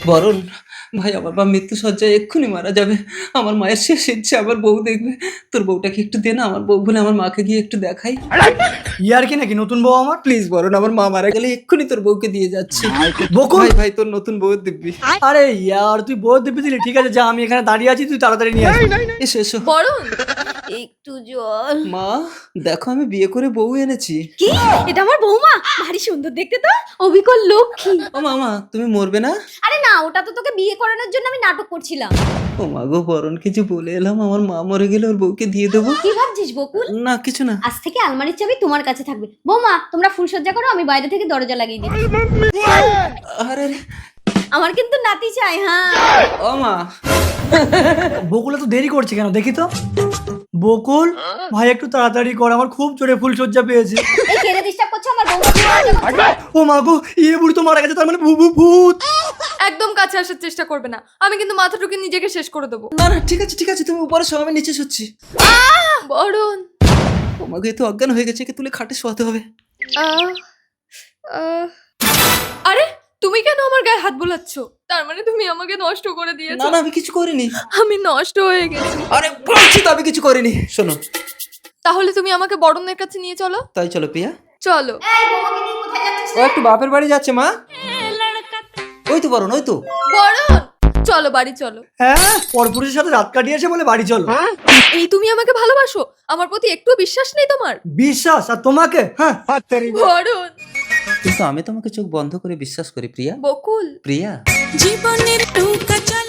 বরণ, ভাই আমার মা মৃত্যু শয্যায় এক্ষুনি মারা যাবে। আমার মায়ের শেষ ইচ্ছে আমার বউ দেখবে। তোর বউটাকে একটু দে না, আমার বউ বলে আমার মাকে গিয়ে একটু দেখাই। ইয়ার কি নাকি নতুন বউ আমার? প্লিজ বরণ, আমার মা মারা গেলে এক্ষুনি তোর বউকে দিয়ে যাচ্ছি। বকুল! ভাই ভাই তোর নতুন বউয়ের দিব্যি। আরে ইয়ার তুই বউ দিবি দিলি, ঠিক আছে যা, আমি এখানে দাঁড়িয়ে আছি, তুই তাড়াতাড়ি নিয়ে আয়। এসো এসো। বরণ, একটু জল। মা দেখো আমি বিয়ে করে বউ এনেছি। কি? এটা আমার বৌমা, ভারী সুন্দর দেখতে তো, অবিকল লক্ষ্মী। ও মামা তুমি মরবে না? আরে না, ওটা তো তোকে বিয়ে করানোর জন্য আমি নাটক করছিলাম। ও মা গো, বরণ কিছু বলে এলাম, আমার মা মরে গেলে ওর বউকে দিয়ে দেবো। কি ভাবছিস বকুল? না কিছু না। আজ থেকে আলমারির চাবি তোমার কাছে থাকবে। বৌমা তোমরা ফুলসজ্জা করো, আমি বাইরে থেকে দরজা লাগিয়ে দিই। আরে আমার কিন্তু নাতি চাই। হ্যাঁ ও মা। বকুল তো দেরি করছে কেন দেখি তো। বকুল ভাই একটু তাড়াতাড়ি কর, আমার খুব জোরে ফুলসজ্জা পেয়েছে। এই কেড়ে ডিস্টার্ব করছো আমার বৌমা। ও মা গো, ইয়ে বুড়ি তো মারা গেছে, তার মানে ভূত। একদম কাছে আসার চেষ্টা করবে না, আমি কিন্তু মাথা ঢুকে নিজেকে শেষ করে দেবো। না না ঠিক আছে ঠিক আছে, তুমি উপরে শো, আমি নিচে শুচ্ছি। বরণ, ও মা গো, এ তো অজ্ঞান হয়ে গেছে, একে তুলে খাটে শোয়াতে হবে। আহ, আহ। আরে তুমি কেন আমার গায়ে হাত বোলাচ্ছ? তার মানে তুমি আমাকে নষ্ট করে না দিয়েছো। না আমি কিছু করিনি। আমি নষ্ট হয়ে গেছি। আরে বলছি তো আমি কিছু করিনি। শোনো, তাহলে তুমি আমাকে বরণের কাছে নিয়ে চলো। তাই চলো প্রিয়া। চলো। এই বৌমাকে নিয়ে কোথায় যাচ্ছিস? ও একটু বাপের বাড়ি যাচ্ছে মা। ওই তো বরণ, ওই তো। বরণ, চলো বাড়ি চলো। হ্যাঁ, পরপুরুষের সাথে রাত কাটিয়েছে বলে বাড়ি চলো। এই তুমি আমাকে ভালোবাসো? আমার প্রতি একটু বিশ্বাস নেই তোমার? বিশ্বাস? আর তোমাকে? হ্যাঁ। বরণ, কিন্তু আমি তোমাকে চোখ বন্ধ করে বিশ্বাস করি প্রিয়া। বকুল, প্রিয়া জীবনের নৌকা চলে